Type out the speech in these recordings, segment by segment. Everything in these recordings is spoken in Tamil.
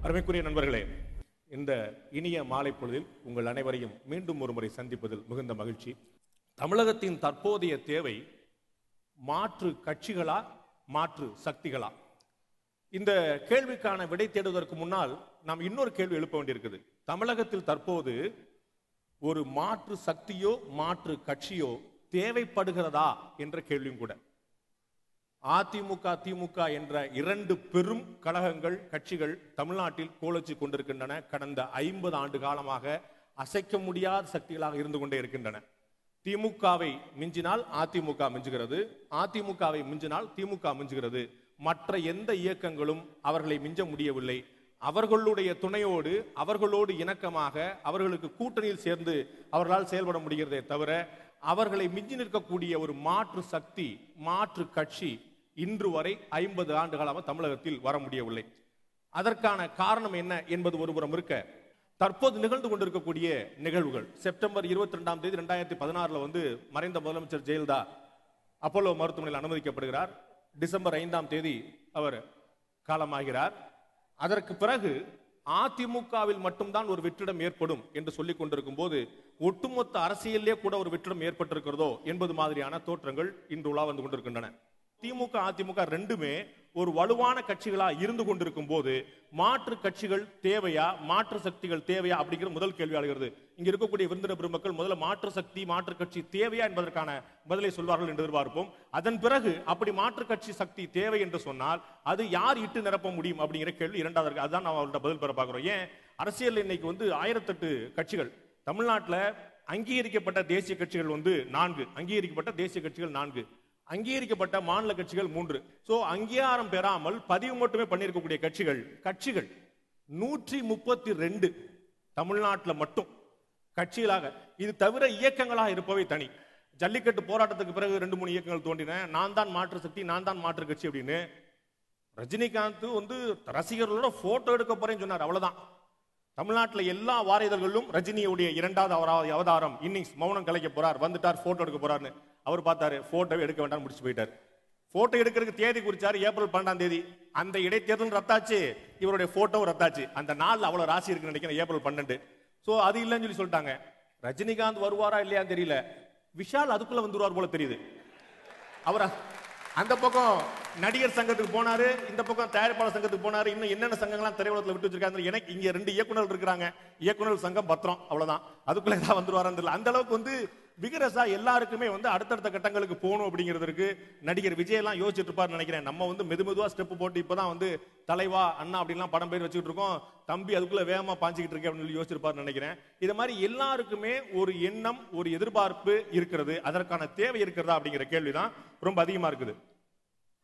அருமைக்குரிய நண்பர்களே, இந்த இனிய மாலை பொழுதில் உங்கள் அனைவரையும் மீண்டும் ஒரு முறை சந்திப்பதில் மிகுந்த மகிழ்ச்சி. தமிழகத்தின் தற்போதைய தேவை மாற்று கட்சிகளா, மாற்று சக்திகளா? இந்த கேள்விக்கான விடை தேடுவதற்கு முன்னால் நாம் இன்னொரு கேள்வி எழுப்ப வேண்டியிருக்குது. தமிழகத்தில் தற்போது ஒரு மாற்று சக்தியோ மாற்று கட்சியோ தேவைப்படுகிறதா என்ற கேள்வியும் கூட. அதிமுக திமுக என்ற இரண்டு பெரும் கழகங்கள் கட்சிகள் தமிழ்நாட்டில் கோலச்சு கொண்டிருக்கின்றன. கடந்த 50 ஆண்டு காலமாக அசைக்க முடியாத சக்திகளாக இருந்து கொண்டே இருக்கின்றன. திமுகவை மிஞ்சினால் அதிமுக மிஞ்சுகிறது, அதிமுகவை மிஞ்சினால் திமுக மிஞ்சுகிறது. மற்ற எந்த இயக்கங்களும் அவர்களை மிஞ்ச முடியவில்லை. அவர்களுடைய துணையோடு, அவர்களோடு இணக்கமாக, அவர்களுக்கு கூட்டணியில் சேர்ந்து அவர்களால் செயல்பட முடிகிறதே தவிர அவர்களை மிஞ்சி நிற்கக்கூடிய ஒரு மாற்று சக்தி, மாற்று கட்சி இன்று வரை 50 ஆண்டு காலமாக தமிழகத்தில் வர முடியவில்லை. அதற்கான காரணம் என்ன என்பது ஒருபுறம் இருக்க, தற்போது நிகழ்ந்து கொண்டிருக்கக்கூடிய நிகழ்வுகள், செப்டம்பர் 22ஆம் தேதி 2016 மறைந்த முதலமைச்சர் ஜெயலலிதா அப்போலோ மருத்துவமனையில் அனுமதிக்கப்படுகிறார். டிசம்பர் 5ஆம் தேதி அவர் காலமாகிறார். அதற்கு பிறகு அதிமுகவில் மட்டும்தான் ஒரு வெற்றிடம் ஏற்படும் என்று சொல்லிக் கொண்டிருக்கும் போது ஒட்டுமொத்த அரசியலே கூட ஒரு வெற்றிடம் ஏற்பட்டிருக்கிறதோ என்பது மாதிரியான தோற்றங்கள் இன்று உலா வந்து கொண்டிருக்கின்றன. திமுக அதிமுக ரெண்டுமே ஒரு வலுவான கட்சிகளா இருந்து கொண்டிருக்கும் போது மாற்று கட்சிகள் தேவையா, மாற்று சக்திகள் தேவையா அப்படிங்கிற முதல் கேள்வி ஆகிறது. இங்க இருக்கக்கூடிய விருந்தினர் பெருமக்கள் முதல்ல மாற்று சக்தி, மாற்று கட்சி தேவையா என்பதற்கான பதிலை சொல்வார்கள் என்று எதிர்பார்ப்போம். அதன் பிறகு அப்படி மாற்று கட்சி சக்தி தேவை என்று சொன்னால் அது யார் இட்டு நிரப்ப முடியும் அப்படிங்கிற கேள்வி இரண்டாவது. அதுதான் நாம் அவர்கிட்ட பதில் பெற பார்க்கிறோம். ஏன் அரசியல் இன்னைக்கு 1008 கட்சிகள் தமிழ்நாட்டில் அங்கீகரிக்கப்பட்ட தேசிய கட்சிகள் 4, அங்கீகரிக்கப்பட்ட தேசிய கட்சிகள் 4, அங்கீகரிக்கப்பட்ட மாநில கட்சிகள் 3. சோ அங்கீகாரம் பெறாமல் பதிவு மட்டுமே பண்ணிருக்கக்கூடிய கட்சிகள் 132 தமிழ்நாட்டில் மட்டும் கட்சிகளாக. இது தவிர இயக்கங்களாக இருப்பவை தனி. ஜல்லிக்கட்டு போராட்டத்துக்கு பிறகு 2-3 இயக்கங்கள் தோன்றின. நான் தான் மாற்று சக்தி, நான் தான் மாற்று கட்சி அப்படின்னு. ரஜினிகாந்த் ரசிகர்களோட போட்டோ எடுக்க போறேன்னு சொன்னார், அவ்வளவுதான். தமிழ்நாட்டில் எல்லா வாரிதழ்களிலும் ரஜினியுடைய 2வது அவதாரம் இன்னிங்ஸ் மௌனம் கலைக்க போறார், வந்துட்டார், போட்டோ எடுக்க போறாருன்னு அவர் பார்த்தாரு. போட்டோவை எடுக்க வேண்டாம், முடிச்சு போயிட்டார். போட்டோ எடுக்கிறதுக்கு தேதி குறிச்சாரு, ஏப்ரல் 12ஆம் தேதி. அந்த இடைத்தேர்தல் ரத்தாச்சு, இவருடைய போட்டோ ரத்தாச்சு. அந்த நாள் அவ்வளவு ராசி இருக்குன்னு நினைக்கிறேன், ஏப்ரல் 12. சோ அது இல்லைன்னு சொல்லி சொல்லிட்டாங்க. ரஜினிகாந்த் வருவாரா இல்லையான்னு தெரியல, விஷால் அதுக்குள்ள வந்துருவார் போல தெரியுது. அவர் அந்த பக்கம் நடிகர் சங்கத்துக்கு போனாரு, இந்த பக்கம் தயாரிப்பாளர் சங்கத்துக்கு போனாரு. இன்னும் என்னென்ன சங்கங்கள்லாம் திரையுலகத்தில் விட்டு வச்சிருக்காங்க. எனக்கு இங்க 2 இயக்குநர்கள் இருக்கிறாங்க, இயக்குநர் சங்கம் பத்திரம், அவ்வளவுதான். அதுக்குள்ள ஏதாவது வந்துருவாரான்னு தெரியல. அந்த அளவுக்கு விகரசா எல்லாருக்குமே அடுத்தடுத்த கட்டங்களுக்கு போகணும் அப்படிங்கிறதுக்கு நடிகர் விஜய் எல்லாம் யோசிச்சுட்டு இருப்பாரு நினைக்கிறேன். நம்ம மெதுமெதுவா ஸ்டெப் போட்டு இப்பதான் தலைவா அண்ணா அப்படின்லாம் படம் பேர் வச்சுக்கிட்டு இருக்கோம், தம்பி அதுக்குள்ள வேகமா பாஞ்சிக்கிட்டு இருக்கேன் அப்படின்னு யோசிச்சிருப்பாரு நினைக்கிறேன். இது மாதிரி எல்லாருக்குமே ஒரு எண்ணம், ஒரு எதிர்பார்ப்பு இருக்கிறது. அதற்கான தேவை இருக்கிறதா அப்படிங்கிற கேள்விதான் ரொம்ப அதிகமா இருக்குது.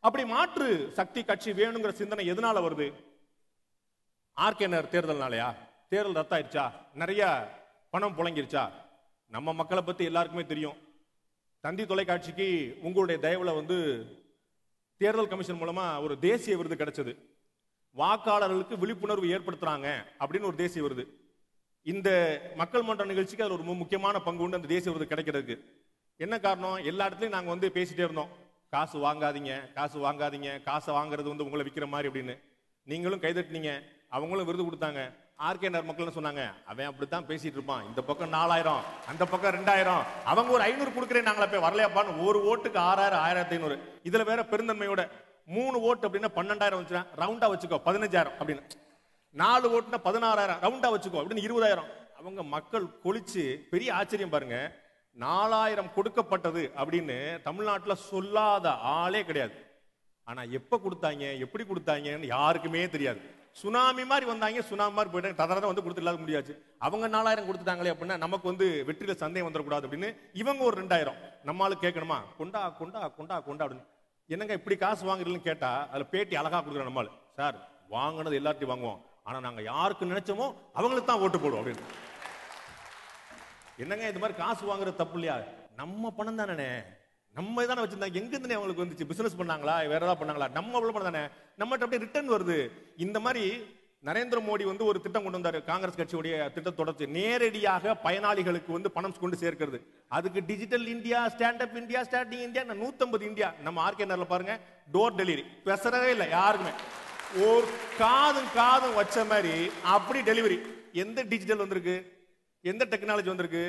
அப்படி மாற்று சக்தி கட்சி வேணுங்கிற சிந்தனை எதனால வருது? ஆர்கேனர் தேர்தல்னாலயா? தேர்தல் ரத்தாயிருச்சா? நிறைய பணம் புழங்கிருச்சா? நம்ம மக்களை பத்தி எல்லாருக்குமே தெரியும். தந்தி தொலைக்காட்சிக்கு உங்களுடைய தயவுல தேர்தல் கமிஷன் மூலமா ஒரு தேசிய விருது கிடைச்சது. வாக்காளர்களுக்கு விழிப்புணர்வு ஏற்படுத்துறாங்க அப்படின்னு ஒரு தேசிய விருது. இந்த மக்கள் மன்ற நிகழ்ச்சிக்கு அது ஒரு முக்கியமான பங்கு உண்டு அந்த தேசிய விருது கிடைக்கிறதுக்கு. என்ன காரணம்? எல்லா இடத்துலயும் நாங்க பேசிட்டே இருந்தோம், காசு வாங்காதீங்க, காசு வாங்காதீங்க, காசை வாங்குறது உங்களை விற்கிற மாதிரி அப்படின்னு. நீங்களும் கைதட்டினீங்க, அவங்களும் விருது கொடுத்தாங்க. ஆர்கேனர் மக்கள் சொன்னாங்க, அவன் அப்படித்தான் பேசிட்டு இருப்பான், இந்த பக்கம் 4000, அந்த பக்கம் 2000, அவங்க ஒரு 500 கொடுக்குறேன் நாங்களே போய் வரலையாப்பான்னு. ஒரு ஓட்டுக்கு 6000, 1500. இதுல வேற பெருந்தன்மையோட 3 ஓட்டு அப்படின்னா 12000 வச்சுனா ரவுண்டா வச்சுக்கோ 15000 அப்படின்னு, 4 ஓட்டுனா 16000 ரவுண்டா வச்சுக்கோ அப்படின்னு 20000. அவங்க மக்கள் கொளிச்சு பெரிய ஆச்சரியம் பாருங்க. 4000 கொடுக்கப்பட்டது அப்படின்னு தமிழ்நாட்டில் சொல்லாத ஆளே கிடையாது. ஆனா எப்ப கொடுத்தாங்க, எப்படி கொடுத்தாங்கன்னு யாருக்குமே தெரியாது. சுனாமி மாதிரி வந்தாங்க, சுனாமி மாதிரி போயிட்டாங்க, தடவை கொடுத்து இல்லாத முடியாது. அவங்க 4000 கொடுத்துட்டாங்களே அப்படின்னா நமக்கு வெற்றியில சந்தேகம் வந்துடக்கூடாது அப்படின்னு இவங்க ஒரு 2000. நம்மளால கேட்கணுமா, கொண்டா கொண்டா கொண்டா கொண்டா அப்படின்னு. என்னங்க இப்படி காசு வாங்குறீங்கன்னு கேட்டா அதுல பேட்டி அழகா கொடுக்குறோம். நம்மளால சார் வாங்கினது எல்லாத்தையும் வாங்குவோம், ஆனா நாங்க யாருக்கு நினைச்சோமோ அவங்களுக்கு தான் ஓட்டு போடுவோம் அப்படின்னு. என்னங்க இது மாதிரி காசு வாங்குறது தப்பு இல்லையா? நம்ம பணம் தானே, நம்ம தானே வச்சிருந்தாங்க. எங்க இருந்து அவங்களுக்கு வந்துச்சு? பிசினஸ் பண்ணாங்களா, வேற ஏதாவது பண்ணாங்களா? நம்ம அவ்வளவு பணம் தானே, நம்மகிட்ட அப்படியே ரிட்டர்ன் வருது. இந்த மாதிரி நரேந்திர மோடி ஒரு திட்டம் கொண்டு வந்தாரு, காங்கிரஸ் கட்சியுடைய திட்டம் தொடர்ச்சி, நேரடியாக பயனாளிகளுக்கு பணம் கொண்டு சேர்க்கிறது. அதுக்கு digital India, stand up India, starting India, 150 India. நம்ம ஆர்கேனர்ல பாருங்க, டோர் டெலிவரி பேசுறதே இல்லை யாருக்குமே. ஒரு காதும் காதும் வச்ச மாதிரி அப்படி டெலிவரி. எந்த டிஜிட்டல் வந்திருக்கு, எந்த டெக்னாலஜி வந்திருக்கு?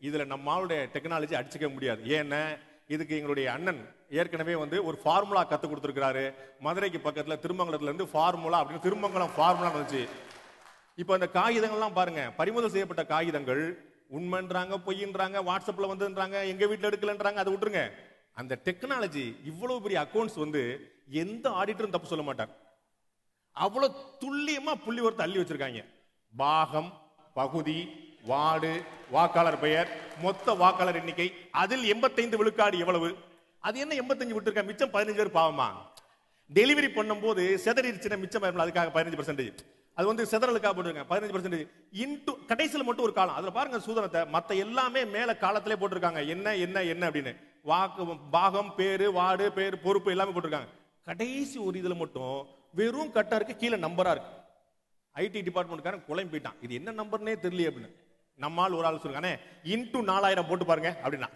இதுல நம்மளுடைய டெக்னாலஜி அடிச்சுக்க முடியாது. ஏன்னா இதுக்கு எங்களுடைய அண்ணன் ஏற்கனவே வந்து ஒரு ஃபார்முலா கத்து கொடுத்திருக்காரு. மதுரைக்கு பக்கத்துல திருமங்கலத்துல இருந்து ஃபார்முலா அப்படின்னு திருமங்கலம் ஃபார்முலா வந்துச்சு. இப்ப அந்த காகிதங்கள்லாம் பாருங்க, பறிமுதல் செய்யப்பட்ட காகிதங்கள் உண்மைன்றாங்க, பொய்ன்றாங்க, வாட்ஸ்அப்ல வந்துன்றாங்க, எங்க வீட்டுல எடுக்கலன்றாங்க. அதை விட்டுருங்க. அந்த டெக்னாலஜி இவ்வளவு பெரிய அக்கௌண்ட்ஸ் வந்து எந்த ஆடிட்டரும் தப்பு சொல்ல மாட்டார். அவ்வளவு துல்லியமா புள்ளி ஒருத்த அள்ளி வச்சிருக்காங்க. பாகம், பகுதி, வார்டு, வாக்காளர் பெயர், மொத்த வாக்காளர் எண்ணிக்கை, அதில் 85 விழுக்காடு எவ்வளவு? அது என்ன 85 விட்டுருக்க, மிச்சம் 15 பேர் பாவமா? டெலிவரி பண்ணும் போது செதறிடுச்சுன்னா மிச்சம் அதுக்காக 15%. அது வந்து செதறலுக்காக போட்டுருக்காங்க 15%. இன்டு கடைசியில் மட்டும் ஒரு காலம், அதுல பாருங்க சூதனத்தை, மத்த எல்லாமே மேல காலத்திலே போட்டிருக்காங்க என்ன என்ன என்ன அப்படின்னு. வாக்கு, பாகம், பேரு, வார்டு, பேரு, பொறுப்பு எல்லாமே போட்டிருக்காங்க. கடைசி ஒரு இதுல மட்டும் வெறும் கட்டா இருக்கு, கீழே நம்பரா இருக்கு. ஐடி டிபார்ட்மெண்ட்காரன் குழம்பி போயிட்டான், இது என்ன நம்பர்னே தெரியல அப்படின்னு. நம்மால் ஒரு ஆள் சொல்லுங்க, இன்டு 4000 போட்டு பாருங்க அப்படின்னா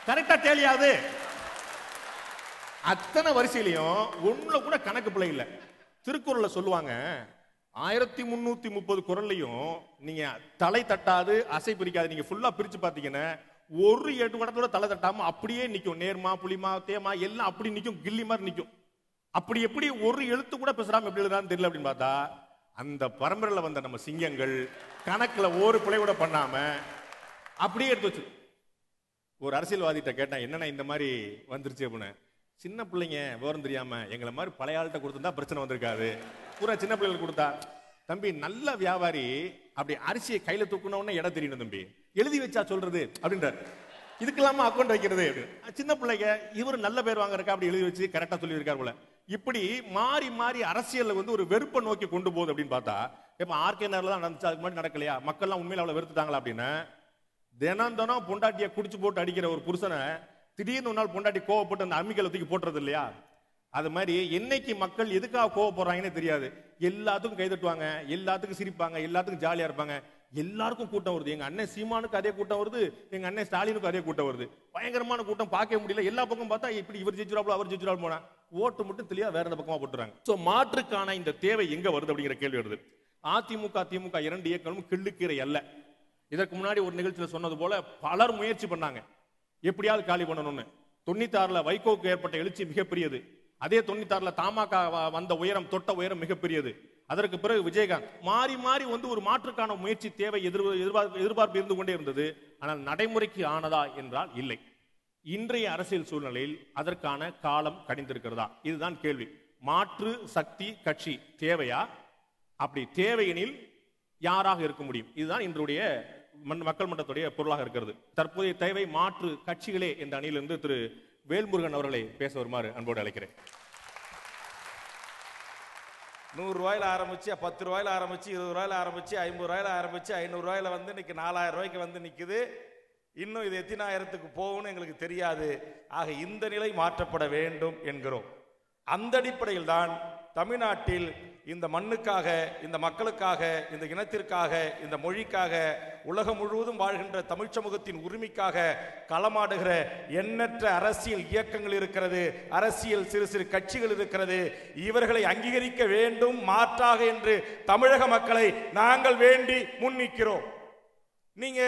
கரெக்டா டேலியாது. அத்தனை வரிசையிலையும் ஒண்ணுல கூட கணக்கு பிள்ளை இல்ல. திருக்குறள்ல சொல்லுவாங்க, 1330 குறள்லையும் நீங்க தலை தட்டாது அசை பிரிக்காது, நீங்க ஃபுல்லா பிரிச்சு பாத்தீங்கன்னா ஒரு 8 இடத்தோட தலை தட்டாம அப்படியே நிக்கும். நேர்மா, புளிமா, தேமா எல்லாம் அப்படி நிக்கும், கில்லி மாதிரி நிக்கும். அப்படி எப்படி ஒரு எழுத்து கூட பேசுறாம எப்படி எழுதுறான்னு தெரியல அப்படின்னு பார்த்தா, அந்த பரம்பரையில வந்த நம்ம சிங்கங்கள் கணக்குல ஒரு பிழை கூட பண்ணாம அப்படியே எடுத்து வச்சு. ஒரு அரசியல்வாதிட்ட கேட்டேன், என்னன்னா இந்த மாதிரி வந்துருச்சு அப்படின்னு. சின்ன பிள்ளைங்க விவரம் தெரியாம எங்களை மாதிரி பழைய ஆள்கிட்ட கொடுத்துருந்தா பிரச்சனை வந்திருக்காது, பூரா சின்ன பிள்ளைகள் கொடுத்தா. தம்பி நல்ல வியாபாரி அப்படி அரிசியை கையில தூக்கணும்னு இடம் தெரியணும் தம்பி, எழுதி வச்சா சொல்றது அப்படின்றார். இதுக்கெல்லாம அக்கௌண்ட் வைக்கிறது. சின்ன பிள்ளைங்க இவர் நல்ல பேர் வாங்குறக்கா அப்படி எழுதி வச்சு கரெக்டா சொல்லி இருக்காரு போல. இப்படி மாறி மாறி அரசியல் வந்து ஒரு வெறுப்பை நோக்கி கொண்டு போகுது அப்படின்னு பார்த்தா, இப்ப ஆர்கே நகர்ல தான் நடந்துச்சு, அதுக்கு முன்னாடி நடக்கலையா? மக்கள் எல்லாம் உண்மையில அவ்வளவு வெறுத்துட்டாங்களா அப்படின்னு. தினம் தினம் பொண்டாட்டியை குடிச்சு போட்டு அடிக்கிற ஒரு புருஷனை திடீர்னு ஒரு நாள் பொண்டாட்டி கோவப்பட்டு அந்த அம்மிக்கலை தூக்கி போட்டுறது இல்லையா? அது மாதிரி என்னைக்கு மக்கள் எதுக்காக கோவப்படுறாங்கன்னு தெரியாது. எல்லாத்துக்கும் கைதட்டுவாங்க, எல்லாத்துக்கும் சிரிப்பாங்க, எல்லாத்துக்கும் ஜாலியா இருப்பாங்க. எல்லாருக்கும் கூட்டம் வருது. எங்க அண்ணன் சீமானுக்கு அதே கூட்டம் வருது, எங்க அண்ணன் ஸ்டாலினுக்கு அதே கூட்டம் வருது. பயங்கரமான கூட்டம், பார்க்க முடியல. எல்லா பக்கம் பார்த்தா இப்படி இவர் ஜெயிச்சுறாப்ல அவர் ஜெயிச்சுறாப்ல போனா ஓட்டு மட்டும் தெளிவா வேற எந்த பக்கமா போட்டுறாங்க. சோ மாற்றுக்கான இந்த தேவை எங்க வருது அப்படிங்கிற கேள்வி வருது. அதிமுக திமுக 2 இயக்கங்களும் கிள்ளுக்கீரை அல்ல. இதற்கு முன்னாடி ஒரு நிகழ்ச்சியில சொன்னது போல பலர் முயற்சி பண்ணாங்க எப்படியாவது காலி பண்ணணும்னு. 96ல வைகோக்கு ஏற்பட்ட எழுச்சி மிகப்பெரியது. அதே 96ல தமாக வந்த உயரம், தொட்ட உயரம் மிகப்பெரியது. அதற்கு பிறகு விஜயகாந்த் மாறி மாறி வந்து ஒரு மாற்றுக்கான முயற்சி தேவை எதிர்பார்ப்பு இருந்து கொண்டே இருந்தது. ஆனால் நடைமுறைக்கு ஆனதா என்றால் இல்லை. இன்றைய அரசியல் சூழ்நிலையில் அதற்கான காலம் கடிந்திருக்கிறதா? இதுதான் கேள்வி. மாற்று சக்தி கட்சி தேவையா? அப்படி தேவையெனில் யாராக இருக்க முடியும்? இதுதான் இன்றைய மக்கள் மன்றத்துடைய பொருளாக இருக்கிறது. தற்போதைய தேவை மாற்று கட்சிகளே என்ற அணியிலிருந்து திரு வேல்முருகன் அவர்களை பேச வருமாறு அன்போடு அழைக்கிறேன். 100 ரூபாயில ஆரம்பிச்சு, 10 ரூபாயில ஆரம்பிச்சு, 20 ரூபாயில ஆரம்பிச்சு, 50 ரூபாயில ஆரம்பிச்சு, 500 ரூபாயில வந்து இன்னைக்கு 4000 ரூபாய்க்கு வந்து நிக்குது. இன்னும் இது எத்தனாயிரத்துக்கு போகும்னு எங்களுக்கு தெரியாது. ஆக இந்த நிலை மாற்றப்பட வேண்டும் என்கிறோம். அந்த அடிப்படையில் தான் தமிழ்நாட்டில் இந்த மண்ணுக்காக, இந்த மக்களுக்காக, இந்த இனத்திற்காக, இந்த மொழிக்காக, உலகம் முழுவதும் வாழ்கின்ற தமிழ் சமூகத்தின் உரிமைக்காக களமாடுகிற எண்ணற்ற அரசியல் இயக்கங்கள் இருக்கிறது, அரசியல் சிறு சிறு கட்சிகள் இருக்கிறது. இவர்களை அங்கீகரிக்க வேண்டும் மாற்றாக என்று தமிழக மக்களை நாங்கள் வேண்டி முன்னிக்கிறோம். நீங்க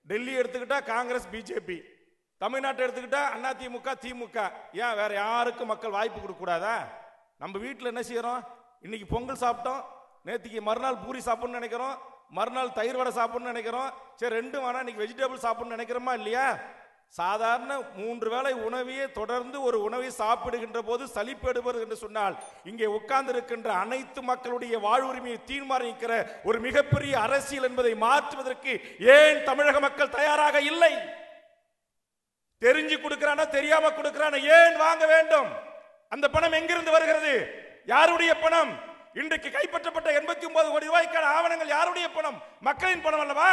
டெல்லி எடுத்துக்கிட்டா காங்கிரஸ் பிஜேபி, தமிழ்நாட்டை எடுத்துக்கிட்டா அதிமுக திமுக. ஏன் வேற யாருக்கும் மக்கள் வாய்ப்பு கொடுக்க கூடாதா? நம்ம வீட்டில் என்ன செய்யறோம்? இன்னைக்கு பொங்கல் சாப்பிட்டோம், நேற்றுக்கு மறுநாள் பூரி சாப்பிடணும்னு நினைக்கிறோம், மறுநாள் தயிர் வடை சாப்பிடணும்னு நினைக்கிறோம். சரி, ரெண்டும் வேணா இன்னைக்கு வெஜிடபிள் சாப்பிடணும்னு நினைக்கிறோமா இல்லையா? சாதாரண 3 வேளை உணவையே தொடர்ந்து ஒரு உணவை சாப்பிடுகின்ற போது சலிப்பெடுவது என்று சொன்னால், இங்கே உட்கார்ந்து இருக்கின்ற அனைத்து மக்களுடைய வாழ்வுரிமையை தீர்மானிக்கிற ஒரு மிகப்பெரிய அரசியல் என்பதை மாற்றுவதற்கு ஏன் தமிழக மக்கள் தயாராக இல்லை? தெரிஞ்சு கொடுக்கிறானா தெரியாம கொடுக்கிறானா, ஏன் வாங்க வேண்டும்? அந்த பணம் எங்கிருந்து வருகிறது? யாருடைய பணம்? இன்றைக்கு கைப்பற்றப்பட்ட 89 கோடி ரூபாய்க்கான ஆவணங்கள் யாருடைய பணம்? மக்களின் பணம் அல்லவா?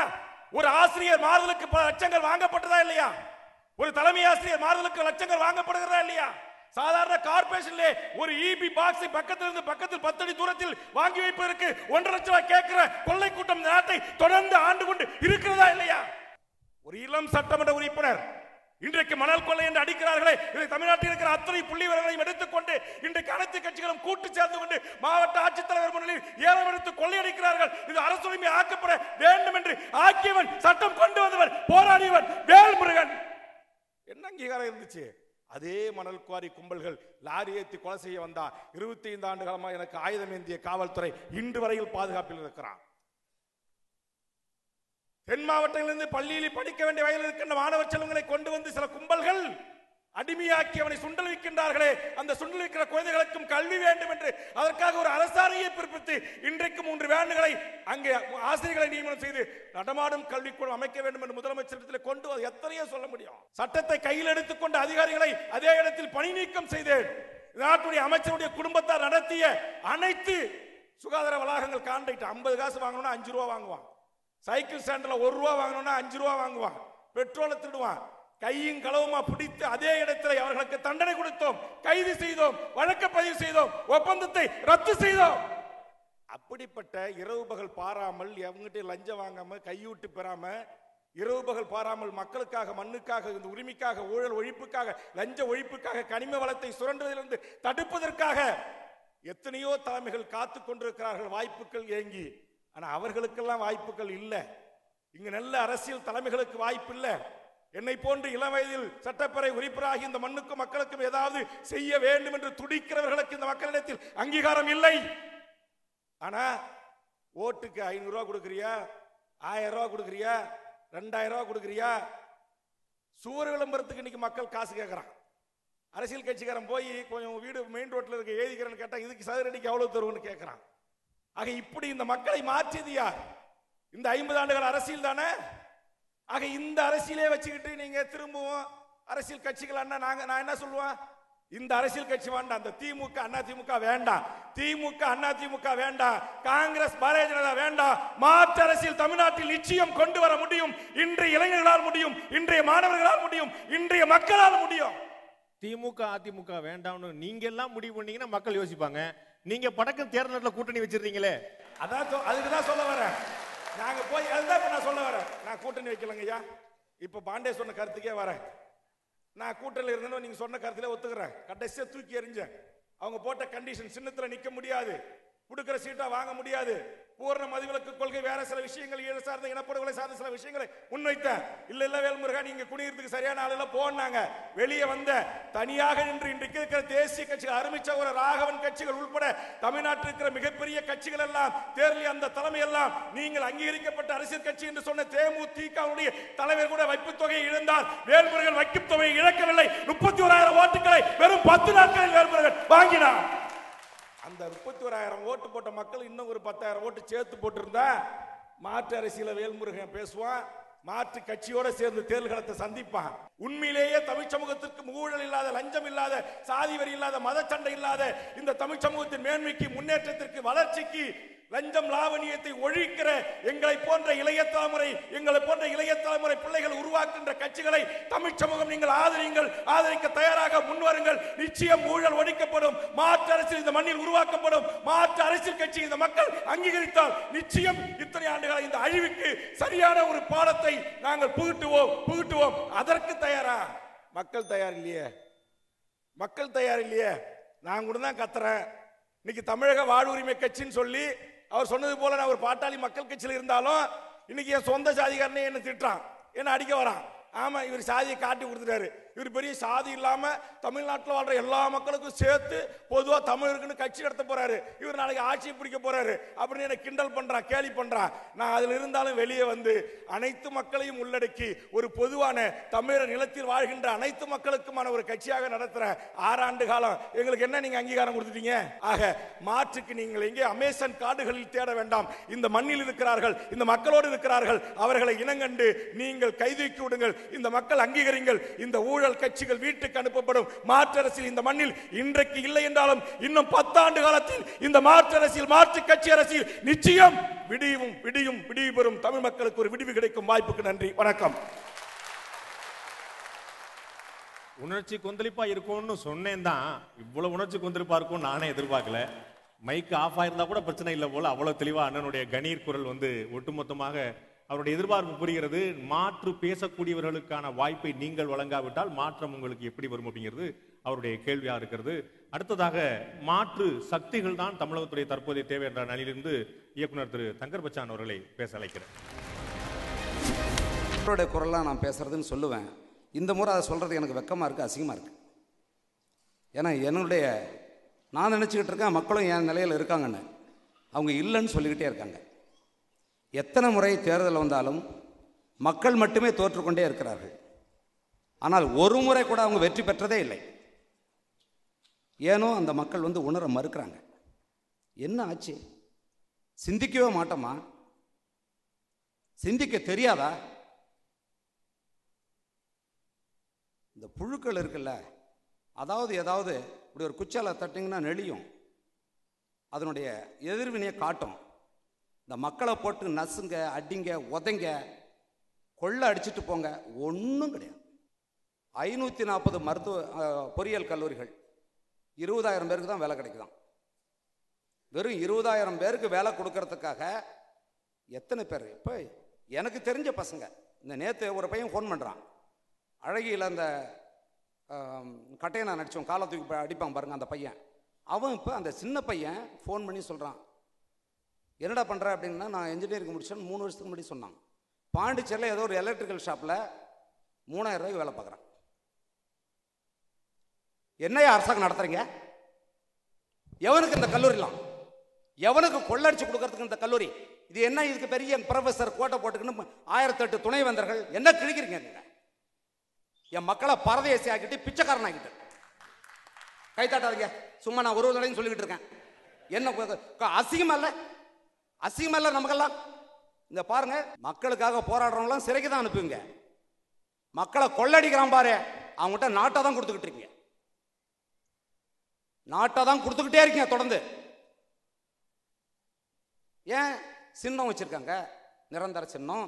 ஒரு ஆசிரியர் மாறுதலுக்கு பல லட்சங்கள் வாங்கப்பட்டதா இல்லையா? ஒரு தலைமை ஆசிரியர் மாறுதலுக்கு லட்சங்கள் வாங்கப்படுகிறதா இல்லையா? சாதாரண கார்பரேஷன்ல ஒரு இபி பாக்ஸை பக்கத்தில் 10 அடி தூரத்தில் வாங்கி வைப்பதற்கு 1.5 லட்சம் ரூபாய் கேட்கிற கொள்ளை கூட்டம் நாட்டை தொடர்ந்து ஆண்டு கொண்டு இருக்கிறதா இல்லையா? ஒரு இளம் சட்டமன்ற உறுப்பினர் இன்றைக்கு மணல் கொள்ளை என்று அடிக்கிறார்களே, இதை தமிழ்நாட்டில் இருக்கிற அத்தனை புள்ளி விவரங்களையும் எடுத்துக்கொண்டு இன்றைக்கு அனைத்து கட்சிகளும் கூட்டு சேர்ந்து கொண்டு மாவட்ட ஆட்சித்தலைவர் முன்னிலையில் ஏலம் எடுத்து கொள்ளையடிக்கிறார்கள். இது அரசுரிமை ஆக்கப்பட வேண்டும் என்று ஆக்கியவன், சட்டம் கொண்டு வந்தவன், போராடியவன் வேல்முருகன். என்ன அங்கீகாரம் இருந்துச்சு? அதே மணல் குவாரி கும்பல்கள் லாரி ஏற்றி கொலை செய்ய வந்தா 25 ஆண்டு காலமாக எனக்கு ஆயுதம் ஏந்திய காவல்துறை இன்று வரையில் பாதுகாப்பில் இருக்கிறான். தென் மாவட்டங்களிலிருந்து பள்ளியில் படிக்க வேண்டிய வயதில் இருக்கின்ற மாணவ செல்வங்களை கொண்டு வந்து சில கும்பல்கள் அடிமையாக்கி அவனை சுண்டல் வைக்கின்றார்களே, அந்த சுண்டல் வைக்கிற குழந்தைகளுக்கும் கல்வி வேண்டும் என்று அதற்காக ஒரு அரசாணையை பிறப்பித்து இன்றைக்கு 3 வேன்களை அங்கே ஆசிரியர்களை நியமனம் செய்து நடமாடும் கல்விக்கூடம் அமைக்க வேண்டும் என்று முதலமைச்சரிடத்தில் கொண்டு எத்தனையோ சொல்ல முடியும். சட்டத்தை கையில் எடுத்துக்கொண்ட அதிகாரிகளை அதே இடத்தில் பணி நீக்கம் செய்தேன். நாட்டுடைய அமைச்சருடைய குடும்பத்தார் நடத்திய அனைத்து சுகாதார வளாகங்கள் கான்ட்ராக்ட் 50 காசு வாங்கணும்னா 5 ரூபா வாங்குவான். சைக்கிள் ஸ்டாண்ட்ல 1 ரூபா வாங்கணும்னா 5 ரூபா வாங்குவான். பெட்ரோலை திருடுவான். கையும் களவுமா பிடித்து அதே இடத்தில் அவர்களுக்கு தண்டனை கொடுத்தோம், கைது செய்தோம், வழக்கு பதிவு செய்தோம், ஒப்பந்தத்தை ரத்து செய்தோம். அப்படிப்பட்ட இரவு பகல் பாராமல், எவங்கிட்ட லஞ்சம் வாங்காம, கையூட்டு பெறாம, இரவு பகல் பாராமல் மக்களுக்காக, மண்ணுக்காக, இந்த உரிமைக்காக, ஊழல் ஒழிப்புக்காக, லஞ்ச ஒழிப்புக்காக, கனிம வளத்தை சுரண்டுவதிலிருந்து தடுப்பதற்காக எத்தனையோ தலைமைகள் காத்து கொண்டிருக்கிறார்கள் வாய்ப்புகள் ஏங்கி. ஆனா அவர்களுக்கெல்லாம் வாய்ப்புகள் இல்லை. இங்கு நல்ல அரசியல் தலைமைகளுக்கு வாய்ப்பு இல்லை. என்னை போன்று இளம் வயதில் சட்டப்பேரவை உறுப்பினராகி இந்த மண்ணுக்கும் மக்களுக்கும் ஏதாவது செய்ய வேண்டும் என்று துடிக்கிறவர்களுக்கு இந்த மக்களிடத்தில் அங்கீகாரம் இல்லை. ஆனா ஓட்டுக்கு 500 ரூபா கொடுக்கறியா, 1000 ரூபா கொடுக்கறியா, 2000 ரூபா கொடுக்கறியா? சுவர் விளம்பரத்துக்கு இன்னைக்கு மக்கள் காசு கேட்கறான். அரசியல் கட்சிக்காரன் போய் கொஞ்சம் வீடு மெயின் ரோட்ல இருக்க எழுதிக்கிறேன்னு கேட்டா இதுக்கு சதுரடிக்கு எவ்வளவு தருவன்னு கேட்கறான். ஆக இப்படி இந்த மக்களை மாற்றியது யார்? இந்த 50 ஆண்டுகள் அரசியல் தானே. ஆக இந்த அரசியலே வச்சுக்கிட்டு நீங்க திரும்பவும் அரசியல் கட்சிகள் நான் என்ன சொல்லுவேன், இந்த அரசியல் கட்சி வேண்டாம், அந்த திமுக அண்ணா திமுக வேண்டாம், திமுக அண்ணா திமுக வேண்டாம், காங்கிரஸ் பாரதிய ஜனதா வேண்டாம். மாற்று அரசியல் தமிழ்நாட்டில் நிச்சயம் கொண்டு வர முடியும். இன்றைய இளைஞர்களால் முடியும், இன்றைய மாணவர்களால் முடியும், இன்றைய மக்களால் முடியும். திமுக அதிமுக வேண்டாம்னு நீங்க எல்லாம் முடிவு பண்ணீங்கன்னா மக்கள் யோசிப்பாங்க. நீங்க படக்கம் தேர்தலில் கூட்டணி வச்சிருக்கீங்களே, அதுக்கு தான் சொல்ல வரேன். நாங்க போய் அதுதான் நான் சொல்ல வரேன். நான் கூட்டணி வைக்கலங்க ஐயா. இப்ப பாண்டே சொன்ன கருத்துக்கே வரேன். நான் கூட்டணியில் இருந்தேன்னு நீங்க சொன்ன கருத்துல ஒத்துக்கிறேன். கடைசியா தூக்கி எறிஞ்சேன். அவங்க போட்ட கண்டிஷன், சின்னத்துல நிக்க முடியாது, கொடுக்கிற சீட்டா வாங்க முடியாது, பூர்ண மதிவிலக்கு கொள்கை, வேற சில விஷயங்கள், ஈழ சார்ந்த இனப்படுகொலை சார்ந்த சில விஷயங்களை முன்வைத்தேன். இல்ல வேல்முருகா நீங்க குடியிருத்துக்கு சரியான ஆளுல போனாங்க. வெளியே வந்த தனியாக நின்று இன்றைக்கு இருக்கிற தேசிய கட்சிகள், அருமைச்ச ஒரு ராகவன் கட்சிகள் உட்பட தமிழ்நாட்டில் இருக்கிற மிகப்பெரிய கட்சிகள் எல்லாம் தேர்தலில் அந்த தலைமை எல்லாம் நீங்கள் அங்கீகரிக்கப்பட்ட அரசியல் கட்சி என்று சொன்ன தேமுதிகவுடைய தலைவர் கூட வைப்பு தொகையை இழந்தார். வேல்முருகன் வைப்பு தொகையை இழக்கவில்லை. 31,000 ஓட்டுகளை வெறும் 10 நாட்களில் வேல்முருகன் வாங்கினார். அந்த 31,000 ஓட்டு போட்ட மக்கள் இன்னும் ஒரு 10,000 ஓட்டு சேர்த்து போட்டிருந்தா மாற்று அரசியல வேல்முருகன் பேசுவான், மாற்று கட்சியோட சேர்ந்து தேர்தல்களத்தை சந்திப்பான். உண்மையிலேயே தமிழ் சமூகத்திற்கு ஊழல் இல்லாத, லஞ்சம் இல்லாத, சாதி வரி இல்லாத, மத சண்டை இல்லாத இந்த தமிழ் சமூகத்தின் மேன்மைக்கு, முன்னேற்றத்திற்கு, வளர்ச்சிக்கு, லஞ்சம் லாவணியத்தை ஒழிக்கிற எங்களை போன்ற இளைய தலைமுறை பிள்ளைகள் உருவாக்குகின்ற கட்சிகளை தமிழ் சமூகம் நீங்கள் ஆதரியுங்கள், ஆதரிக்க தயாராக முன்வருங்கள். நிச்சயம் ஊழல் ஒழிக்கப்படும், மாற்று அரசியல் இந்த மண்ணில் உருவாக்கப்படும். மாற்று அரசியல் கட்சி இந்த மக்கள் அங்கீகரித்தால் நிச்சயம் இத்தனை ஆண்டுகள் இந்த அழிவுக்கு சரியான ஒரு பாடத்தை நாங்கள் புகுட்டுவோம். அதற்கு தயாரா? மக்கள் தயார் இல்லையே, மக்கள் தயார் இல்லையே. நான் கூட தான் கத்துறேன். இன்னைக்கு தமிழக வாழ்வுரிமை கட்சின்னு சொல்லி அவர் சொன்னது போல நான் ஒரு பாட்டாளி மக்கள் கட்சியில் இருந்தாலும் இன்னைக்கு என் சொந்த சாதிகாரனே என்ன திட்டுறான், என்ன அடிக்க வரான். ஆமா, இவர் சாதியை காட்டி கொடுத்துட்டாரு. இவர் பெரிய சாதி இல்லாம தமிழ்நாட்டில் வாழ்ற எல்லா மக்களுக்கும் சேர்த்து பொதுவா தமிழருக்குன்னு கட்சி நடத்த போறாரு. இவர் நாளைக்கு ஆட்சியை பிடிக்க போறாரு அப்படின்னு என்ன கிண்டல் பண்றான், கேலி பண்றான். நான் அதுல இருந்தாலும் வெளியே வந்து அனைத்து மக்களையும் உள்ளடக்கி ஒரு பொதுவான தமிழர் நிலத்தில் வாழ்கின்ற அனைத்து மக்களுக்குமான ஒரு கட்சியாக நடத்துறேன். 6 ஆண்டு காலம் எங்களுக்கு என்ன நீங்க அங்கீகாரம் கொடுத்துட்டீங்க? ஆக மாற்றுக்கு நீங்கள் எங்கே அமேசான் காடுகளில் தேட வேண்டாம். இந்த மண்ணில் இருக்கிறார்கள், இந்த மக்களோடு இருக்கிறார்கள். அவர்களை இனங்கண்டு நீங்கள் கைதூக்கி விடுங்கள். இந்த மக்கள் அங்கீகரிங்கள். இந்த ஊழல் கட்சிகள் வீட்டுக்கு அனுப்பப்படும். மாற்று அரசியல் இந்த மண்ணில் இன்றைக்கு இல்லை என்றாலும் இன்னும் 10 ஆண்டு காலத்தில் இந்த மாற்று அரசியல், மாற்று கட்சி அரசியல் நிச்சயம் விடிவு பெறும். தமிழ் மக்களுக்கு ஒரு விடிவு கிடைக்கும். வாய்ப்புக்கு நன்றி, வணக்கம். உணர்ச்சி கொந்தளிப்பா இருக்கும்னு சொன்னேன் தான். இவ்வளவு உணர்ச்சி கொந்தளிப்பா இருக்கும் நானே எதிர்பார்க்கல. மைக் ஆஃப் ஆயிருந்தா கூட பிரச்சனை இல்லை போல, அவ்வளவு தெளிவா அண்ணனுடைய கணீர் குரல் ஒட்டுமொத்தமாக அவருடைய எதிர்பார்ப்பு புரிகிறது. மாற்று பேசக்கூடியவர்களுக்கான வாய்ப்பை நீங்கள் வழங்காவிட்டால் மாற்றம் உங்களுக்கு எப்படி வரும் அப்படிங்கிறது அவருடைய கேள்வியா இருக்கிறது. அடுத்ததாக மாற்று சக்திகள் தான் தமிழகத்துடைய தற்போதைய தேவை என்ற நிலையிலிருந்து இயக்குனர் திரு தங்கர் பச்சான் அவர்களை பேச அழைக்கிறேன். அவருடைய குரலாம் நான் பேசுறதுன்னு சொல்லுவேன். இந்த முறை அதை சொல்றது எனக்கு வெக்கமா இருக்கு, அசிங்கமா இருக்கு. ஏன்னா நான் நினைச்சுக்கிட்டு இருக்கேன் மக்களும் என் நிலையில் இருக்காங்கன்னு. அவங்க இல்லைன்னு சொல்லிக்கிட்டே இருக்காங்க. எத்தனை முறை தேர்தல் வந்தாலும் மக்கள் மட்டுமே தோற்றுக்கொண்டே இருக்கிறார்கள். ஆனால் ஒரு முறை கூட அவங்க வெற்றி பெற்றதே இல்லை. ஏனோ அந்த மக்கள் உணர மறுக்கிறாங்க. என்ன ஆச்சு? சிந்திக்கவே மாட்டோமா? சிந்திக்க தெரியாதா? இந்த புழுக்கள் இருக்குல்ல, ஏதாவது இப்படி ஒரு குச்சால தட்டிங்கன்னா நெளியும், அதனுடைய எதிர்வினையை காட்டும். இந்த மக்களை போட்டு நசுங்க, அடிங்க, உதைங்க, கொள்ளை அடிச்சுட்டு போங்க, ஒன்றும் கிடையாது. 540 பொறியியல் கல்லூரிகள் 20,000 பேருக்கு தான் வேலை கிடைக்குதாம். வெறும் 20,000 பேருக்கு வேலை கொடுக்கறதுக்காக எத்தனை பேர்? இப்போ எனக்கு தெரிஞ்ச பசங்க, இந்த நேற்று ஒரு பையன் ஃபோன் பண்ணுறான், அழகியில் அந்த கட்டையை நான் நடித்தோம், காலை தூக்கி அடிப்பான் பாருங்க அந்த பையன். அவன் இப்போ அந்த சின்ன பையன் ஃபோன் பண்ணி சொல்கிறான், என்னடா பண்ணுற அப்படின்னா, நான் இன்ஜினியரிங் முடிச்சேன்னு 3 வருஷத்துக்கு முன்னாடி சொன்னான். பாண்டிச்சேரியில் ஏதோ ஒரு எலக்ட்ரிக்கல் ஷாப்பில் 3,000 ரூபாய்க்கு வேலை பார்க்குறான். என்னையா அரசாங்கம் நடத்துறீங்க? எவனுக்கு இந்த கல்லூரிலாம்? எவனுக்கு கொள்ளடிச்சு கொடுக்கறதுக்கு இந்த கல்லூரி? இது என்ன? இதுக்கு பெரிய ப்ரொஃபஸர் கோட்டை போட்டுக்கணும் 1008 துணைவேந்தர்கள், என்ன கிழிக்கிறீங்க நீங்க? என் மக்களை பரதேசி ஆக்கிட்டு பிச்சைக்காரன் ஆக்கிட்டு கைத்தாட்டாதீங்க. சும்மா நான் ஒரு தடவையும் சொல்லிக்கிட்டு இருக்கேன். என்ன அசிங்கமா இல்லை? அசிங்கமா இல்லை நமக்கெல்லாம்? இந்த பாருங்க, மக்களுக்காக போராடுறவங்களாம் சிறைக்கு தான் அனுப்புவீங்க. மக்களை கொள்ளடிக்கிறான் பாரு, அவங்ககிட்ட நாட்டை தான் கொடுத்துக்கிட்டு இருக்கீங்க. நாட்டை தான் கொடுத்துக்கிட்டே இருக்கீங்க தொடர்ந்து. ஏன் சின்னம் வச்சிருக்காங்க, நிரந்தர சின்னம்.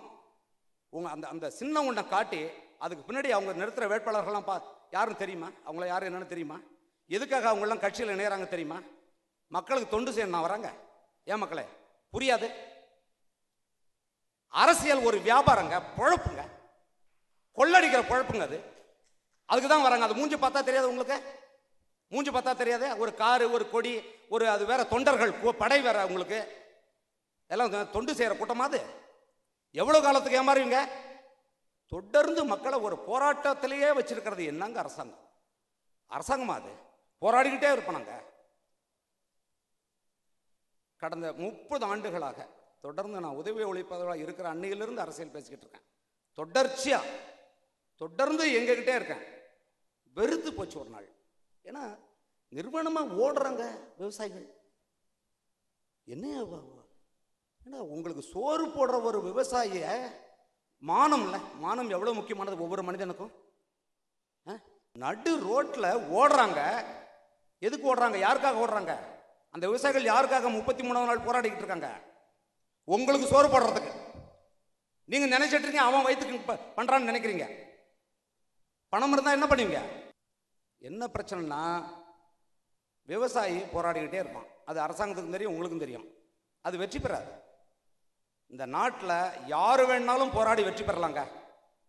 அந்த சின்னம் ஒன்றை காட்டி அதுக்கு பின்னாடி அவங்க நிறுத்துற வேட்பாளர்கள்லாம் யாரும் தெரியுமா? அவங்கள யாரும் என்னன்னு தெரியுமா? எதுக்காக அவங்கெல்லாம் கட்சியில் இணையறாங்க தெரியுமா? மக்களுக்கு தொண்டு செய்யணும் வராங்க. ஏன் மக்களே புரியாது? அரசியல் ஒரு வியாபாரங்க, பொழப்புங்க, கொள்ளடிக்கிற பொழப்புங்க. அதுக்கு தான் வராங்க. அது மூஞ்சி பார்த்தா தெரியாது உங்களுக்கு? மூஞ்சி பார்த்தா தெரியாது? ஒரு காரு, ஒரு கொடி, ஒரு அது வேற தொண்டர்கள் படை வேற உங்களுக்கு. எல்லாம் தொண்டு செய்யற கூட்டமாது. எவ்வளவு காலத்துக்கு ஏமாறுவீங்க? தொடர்ந்து மக்களை ஒரு போராட்டத்திலேயே வச்சிருக்கிறது என்னங்க அரசாங்கம்? அரசாங்கமா அது? போராடிக்கிட்டே இருப்பாங்க. கடந்த 30 ஆண்டுகளாக தொடர்ந்து நான் உதவி ஒழிப்பவர்களாக இருக்கிற அன்னையிலிருந்து அரசியல் பேசிக்கிட்டு இருக்கேன். தொடர்ந்து எங்ககிட்டே இருக்கேன். வெறுத்து போச்சு ஒரு நாள். ஏன்னா நிறுவனமா ஓடுறாங்க விவசாயிகள். என்ன உங்களுக்கு சோறு போடுற ஒரு விவசாயிய மானம் இல்லை? மானம் எவ்வளவு முக்கியமானது ஒவ்வொரு மனிதனுக்கும். நடு ரோட்ல ஓடுறாங்க. எதுக்கு ஓடுறாங்க? யாருக்காக ஓடுறாங்க? அந்த விவசாயிகள் யாருக்காக 33ஆவது நாள் போராடிக்கிட்டு இருக்காங்க? உங்களுக்கு சோறு போடுறதுக்கு. நீங்க நினைச்சிட்டு இருக்கீங்க அவன் வயிற்றுக்கு பண்றான்னு நினைக்கிறீங்க. பணம் இருந்தா என்ன பண்ணுவீங்க? என்ன பிரச்சனைனா, விவசாயி போராடிக்கிட்டே இருப்பான். அது அரசாங்கத்துக்கும் தெரியும், உங்களுக்கும் தெரியும். அது வெற்றி பெறாது. இந்த நாட்டில் யாரு வேணாலும் போராடி வெற்றி பெறலாங்க,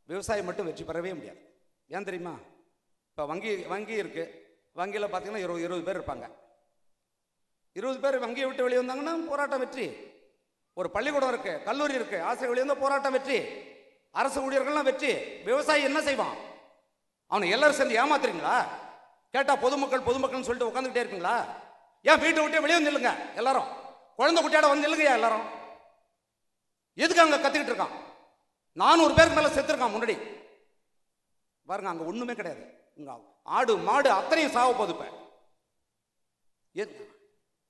விவசாயி மட்டும் வெற்றி பெறவே முடியாது. ஏன் தெரியுமா? இப்போ வங்கி இருக்கு. வங்கியில் பார்த்தீங்கன்னா 20 பேர் இருப்பாங்க. 20 பேர் வங்கியை விட்டு வெளியே வந்தாங்கன்னா போராட்டம் வெற்றி. ஒரு பள்ளிக்கூடம் இருக்கு, கல்லூரி இருக்கு, ஆசிரியர் வெளியே வந்தால் போராட்டம் வெற்றி. அரசு ஊழியர்கள்லாம் வெற்றி. விவசாயி என்ன செய்வான்? அவனை எல்லாரும் சேர்ந்து ஏமாத்துறீங்களா? கேட்டா பொதுமக்கள் சொல்லிட்டு உட்காந்துக்கிட்டே இருக்கீங்களா? ஏன் வீட்டை விட்டு வெளியே வந்து நில்லுங்க எல்லாரும். குழந்தை குட்டியாட வந்து நில்லுங்க எல்லாரும். எதுக்கு அங்க கத்துக்கிட்டு இருக்கான்? 400 பேருக்கு மேல செத்துருக்கான் முன்னாடி. பாருங்க, அங்க ஒண்ணுமே கிடையாது. இங்க ஆடு மாடு அத்தனையும் சாவ போகுது. இப்ப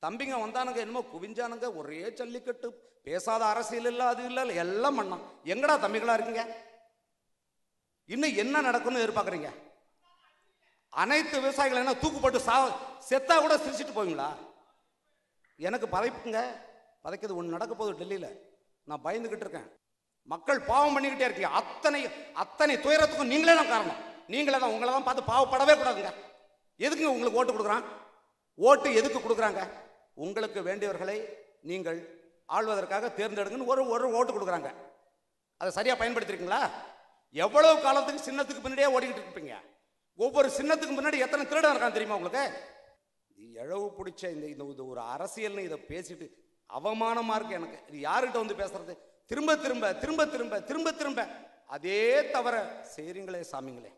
தம்பிங்க வந்தானுங்க, என்னமோ குவிஞ்சானுங்க, ஒரே ஜல்லிக்கட்டு, பேசாத அரசியல் இல்ல, அது இல்ல, எல்லாம் பண்ணான். எங்கடா தம்பிகளா இருக்கீங்க? இன்னும் என்ன நடக்கும்னு எதிர்பார்க்குறீங்க? அனைத்து விவசாயிகள் என்ன தூக்கு போட்டு செத்தா கூட சிரிச்சிட்டு போவீங்களா? எனக்கு பதைக்குது ஒன்று நடக்க போகுது டெல்லியில். நான் பயந்துகிட்டு இருக்கேன். மக்கள் பாவம் பண்ணிக்கிட்டே இருக்கீங்க. அத்தனை துயரத்துக்கும் நீங்களே தான் காரணம். நீங்களே தான். உங்களை தான் பார்த்து பாவப்படவே கூடாதுங்க. எதுக்குங்க உங்களுக்கு ஓட்டு கொடுக்குறான்? ஓட்டு எதுக்கு கொடுக்குறாங்க? உங்களுக்கு வேண்டியவர்களை நீங்கள் ஆள்வதற்காக தேர்ந்தெடுங்கன்னு ஒரு ஓட்டு கொடுக்குறாங்க. அதை சரியா பயன்படுத்திருக்கீங்களா? எவ்வளவு காலத்துக்கு சின்னத்துக்கு பின்னாடியே ஓடிக்கிட்டு இருப்பீங்க? ஒவ்வொரு சின்னத்துக்கு முன்னாடி எத்தனை திருடன் இருக்கான் தெரியுமா உங்களுக்கு? இழவு பிடிச்ச இந்த ஒரு அரசியல்னு இதை பேசிட்டு அவமானமா இருக்கு எனக்கு. இது யாருக்கிட்ட வந்து பேசுறது? திரும்ப திரும்ப திரும்ப திரும்ப திரும்ப திரும்ப அதே தவிர செய்றீங்களே சாமிங்களே,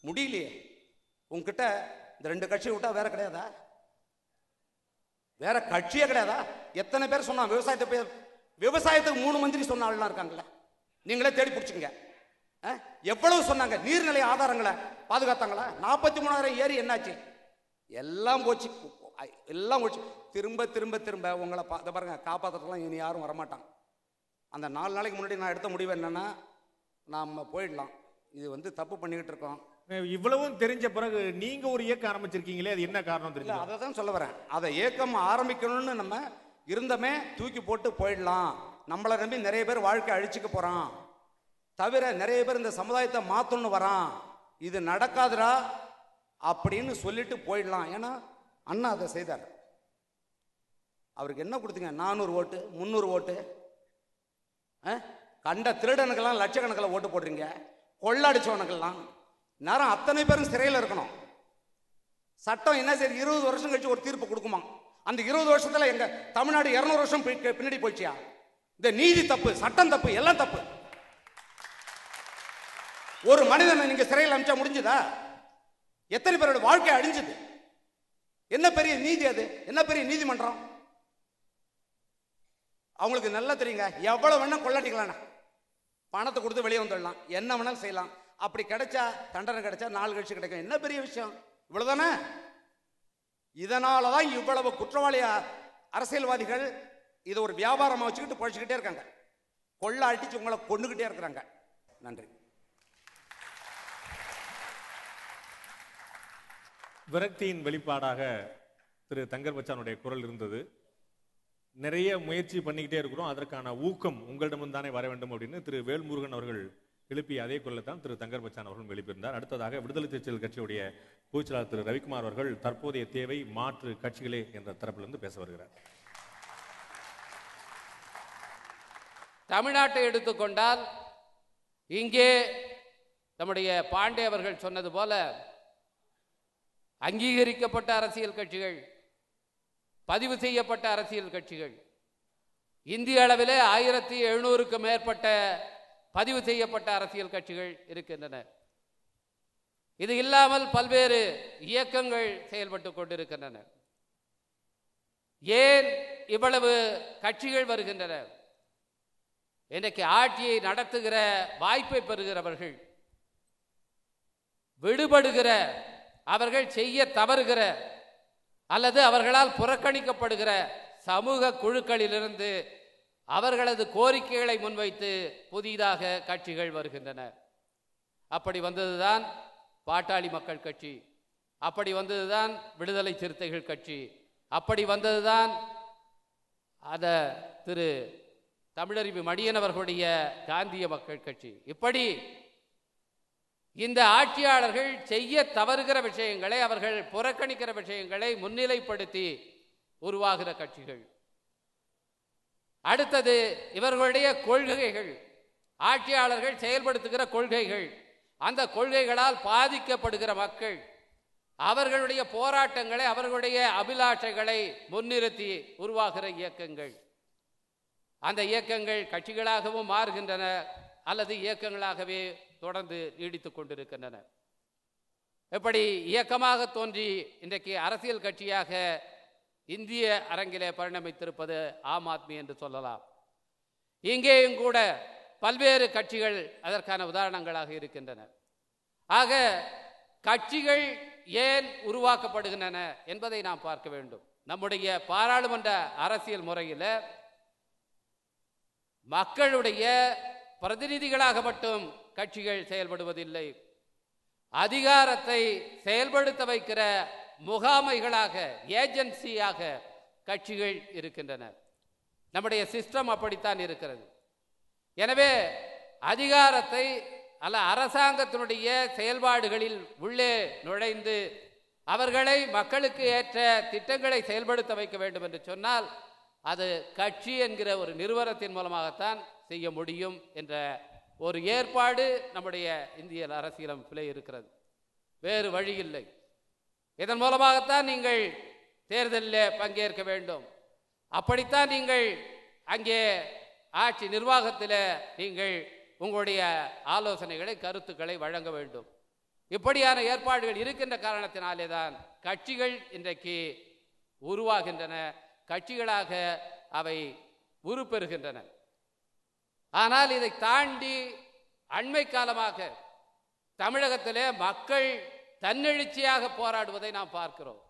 முடியலையே. உங்ககிட்ட இந்த 2 கட்சியை விட்டா வேற கிடையாதா? வேற கட்சியே கிடையாதா? எத்தனை பேர் சொன்னா விவசாயத்துக்கு 3 மந்திரி சொன்ன ஆள்லாம் இருக்காங்கல்ல, நீங்களே தேடி பிடிச்சிங்க. எவ்வளவு சொன்னாங்க? நீர்நிலை ஆதாரங்களை பாதுகாத்தாங்களா? 43,000 ஏரி என்னாச்சு? எல்லாம் போச்சு, எல்லாம் போச்சு. திரும்ப திரும்ப திரும்ப உங்களை பாருங்க, காப்பாற்றலாம் இனி யாரும் வரமாட்டாங்க. அந்த 4 நாளைக்கு முன்னாடி நான் எடுத்த முடிவு என்னன்னா, நாம போயிடலாம், இது வந்து தப்பு பண்ணிக்கிட்டு இருக்கோம். இவ்வளவும் தெரிஞ்ச பிறகு நீங்க ஒரு இயக்கம் ஆரம்பிச்சிருக்கீங்களே, அது என்ன காரணம் தெரியல? அதை தான் சொல்ல வரேன். அதை இயக்கம் ஆரம்பிக்கணும்னு நம்ம இருந்தமே தூக்கி போட்டு போயிடலாம். நம்மளை நம்பி நிறைய பேர் வாழ்க்கை அழிச்சுக்க போறான், தவிர நிறைய பேர் இந்த சமுதாயத்தை மாத்தணும்னு வரான். இது நடக்காதுரா அப்படின்னு சொல்லிட்டு போயிடலாம். ஏன்னா அண்ணா அதை செய்தார். அவருக்கு என்ன கொடுத்தீங்க? 400 ஓட்டு, 300 ஓட்டு. கண்ட திருடனுக்கெல்லாம் லட்சக்கணக்கில் ஓட்டு போடுறீங்க. கொள்ளடிச்சவனுக்கெல்லாம் நேரம் அத்தனை பேரும் சிறையில் இருக்கணும். சட்டம் என்ன சரி 20 வருஷம் கழிச்சு ஒரு தீர்ப்பு கொடுக்குமா? அந்த 20 வருஷத்துல எங்க தமிழ்நாடு 200 வருஷம் பின்னாடி போயிடுச்சியா? இந்த நீதி தப்பு, சட்டம் தப்பு, எல்லாம் தப்பு. ஒரு மனிதனை நீங்க சிறையில் அனுப்பிச்சா முடிஞ்சதா? எத்தனை பேரோட வாழ்க்கை அழிஞ்சது? என்ன பெரிய நீதி அது? என்ன பெரிய நீதிமன்றம்? அவங்களுக்கு நல்லா தெரியுங்க, எவ்வளவு வேணா கொள்ளடிக்கலாம், பணத்தை கொடுத்து வெளியே வந்துடலாம், என்ன வேணாலும் செய்யலாம். அப்படி கிடைச்சா தண்டனை கிடைச்சா 4 கழிச்சு கிடைக்கும். என்ன பெரிய விஷயம்? இவ்வளவுதானே. இதனாலதான் இவ்வளவு குற்றவாளி அரசியல்வாதிகள் இதை ஒரு வியாபாரமா வச்சுக்கிட்டு பழிச்சுக்கிட்டே இருக்காங்க. கொள்ள அடிச்சு உங்களை கொண்டுகிட்டே இருக்கிறாங்க. நன்றி. விரக்தியின் வெளிப்பாடாக திரு தங்கர் பச்சானுடைய குரல் இருந்தது. நிறைய முயற்சி பண்ணிக்கிட்டே இருக்கிறோம், அதற்கான ஊக்கம் உங்களிடம் தானே வர வேண்டும் அப்படின்னு திரு வேல்முருகன் அவர்கள் எழுப்பிய அதே குரலை தான் திரு தங்கர் பச்சான் அவர்களும் எழுப்பியிருந்தார். அடுத்ததாக விடுதலை சிறுத்தைகள் கட்சியுடைய பொதுச்செயலாளர் திரு ரவிக்குமார் அவர்கள் தற்போதைய தேவை மாற்று கட்சிகளே என்ற தரப்பிலிருந்து பேச வருகிறார். தமிழ்நாட்டை எடுத்துக்கொண்டால் இங்கே நம்முடைய பாண்டே அவர்கள் சொன்னது போல அங்கீகரிக்கப்பட்ட அரசியல் கட்சிகள், பதிவு செய்யப்பட்ட அரசியல் கட்சிகள் இந்திய அளவிலே 1700க்கும் மேற்பட்ட பதிவு செய்யப்பட்ட அரசியல் கட்சிகள் இருக்கின்றன. இது இல்லாமல் பல்வேறு இயக்கங்கள் செயல்பட்டு கொண்டிருக்கின்றன. ஏன் இவ்வளவு கட்சிகள் வருகின்றன? இன்றைக்கு ஆட்சியை நடத்துகிற வாய்ப்பை பெறுகிறவர்கள், விடுபடுகிற, அவர்கள் செய்ய தவறுகிற அல்லது அவர்களால் புறக்கணிக்கப்படுகிற சமூக குழுக்களிலிருந்து அவர்களது கோரிக்கைகளை முன்வைத்து புதிதாக கட்சிகள் வருகின்றன. அப்படி வந்ததுதான் பாட்டாளி மக்கள் கட்சி, அப்படி வந்ததுதான் விடுதலை சிறுத்தைகள் கட்சி, அப்படி வந்ததுதான் திரு தமிழறிவு மணியன் அவர்களுடைய காந்திய மக்கள் கட்சி. இப்படி இந்த ஆட்சியாளர்கள் செய்ய தவறுகிற விஷயங்களை, அவர்கள் புறக்கணிக்கிற விஷயங்களை முன்னிலைப்படுத்தி உருவாகிற கட்சிகள். அடுத்தது இவர்களுடைய கொள்கைகள், ஆட்சியாளர்கள் செயல்படுத்துகிற கொள்கைகள், அந்த கொள்கைகளால் பாதிக்கப்படுகிற மக்கள், அவர்களுடைய போராட்டங்களை, அவர்களுடைய அபிலாஷைகளை முன்னிறுத்தி உருவாகிற இயக்கங்கள். அந்த இயக்கங்கள் கட்சிகளாகவும் மாறுகின்றன அல்லது இயக்கங்களாகவே தொடர்ந்து நீடித்துக் கொண்டிருக்கின்றன. எப்படி இயக்கமாக தோன்றி இன்றைக்கு அரசியல் கட்சியாக இந்திய அரங்கிலே பரிணமித்திருப்பது ஆம் ஆத்மி என்று சொல்லலாம். இங்கேயும் கூட பல்வேறு கட்சிகள் அதற்கான உதாரணங்களாக இருக்கின்றன. ஆக கட்சிகள் ஏன் உருவாக்கப்படுகின்றன என்பதை நாம் பார்க்க வேண்டும். நம்முடைய பாராளுமன்ற அரசியல் முறையில் மக்களுடைய பிரதிநிதிகளாக மட்டும் கட்சிகள் செயல்படுவதில்லை, அதிகாரத்தை செயல்படுத்த வைக்கிற முகாமைகளாக, ஏஜென்சியாக கட்சிகள் இருக்கின்றன. நம்முடைய சிஸ்டம் அப்படித்தான் இருக்கிறது. எனவே அதிகாரத்தை அல்ல அரசாங்கத்தினுடைய செயல்பாடுகளில் உள்ளே நுழைந்து அவர்களை மக்களுக்கு ஏற்ற திட்டங்களை செயல்படுத்த வைக்க வேண்டும் என்று சொன்னால் அது கட்சி என்கிற ஒரு நிறுவனத்தின் மூலமாகத்தான் செய்ய முடியும் என்ற ஒரு ஏற்பாடு நம்முடைய இந்திய அரசியலமைப்பிலே இருக்கிறது. வேறு வழி இல்லை. இதன் மூலமாகத்தான் நீங்கள் தேர்தலில் பங்கேற்க வேண்டும். அப்படித்தான் நீங்கள் அங்கே ஆட்சி நிர்வாகத்தில் நீங்கள் உங்களுடைய ஆலோசனைகளை கருத்துக்களை வழங்க வேண்டும். இப்படியான ஏற்பாடுகள் இருக்கின்ற காரணத்தினாலே தான் கட்சிகள் இன்றைக்கு உருவாகின்றன, கட்சிகளாக அவை உருப்பெறுகின்றன. ஆனால் இதை தாண்டி அண்மை காலமாக தமிழகத்திலே மக்கள் தன்னெழுச்சியாக போராடுவதை நாம் பார்க்கிறோம்.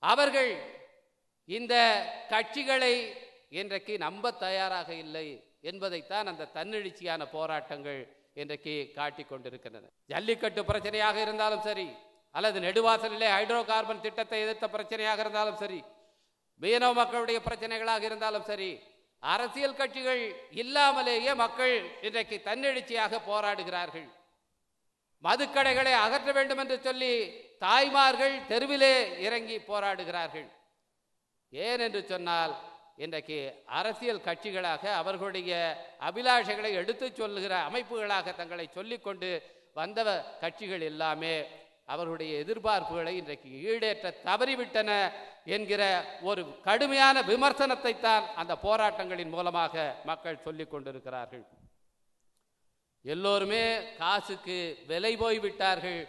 அவர்கள் இந்த கட்சிகளை இன்றைக்கு நம்ப தயாராக இல்லை என்பதைத்தான் அந்த தன்னெழுச்சியான போராட்டங்கள் இன்றைக்கு காட்டிக் கொண்டிருக்கின்றன. ஜல்லிக்கட்டு பிரச்சனையாக இருந்தாலும் சரி, அல்லது நெடுவாசலிலே ஹைட்ரோ கார்பன் திட்டத்தை எதிர்த்த பிரச்சனையாக இருந்தாலும் சரி, மீனவ மக்களுடைய பிரச்சனைகளாக இருந்தாலும் சரி, அரசியல் கட்சிகள் இல்லாமலேயே மக்கள் இன்றைக்கு தன்னெழுச்சியாக போராடுகிறார்கள். மதுக்கடைகளை அகற்ற வேண்டும் என்று சொல்லி தாய்மார்கள் தெருவிலே இறங்கி போராடுகிறார்கள். ஏன் என்று சொன்னால், இன்றைக்கு அரசியல் கட்சிகளாக அவர்களுடைய அபிலாஷைகளை எடுத்து சொல்லுகிற அமைப்புகளாக தங்களை சொல்லிக்கொண்டு வந்த கட்சிகள் எல்லாமே அவர்களுடைய எதிர்பார்ப்புகளை இன்றைக்கு ஈடேற்ற தவறிவிட்டன என்கிற ஒரு கடுமையான விமர்சனத்தை தான் அந்த போராட்டங்களின் மூலமாக மக்கள் சொல்லிக் கொண்டிருக்கிறார்கள். எல்லோருமே காசுக்கு விலை போய்விட்டார்கள்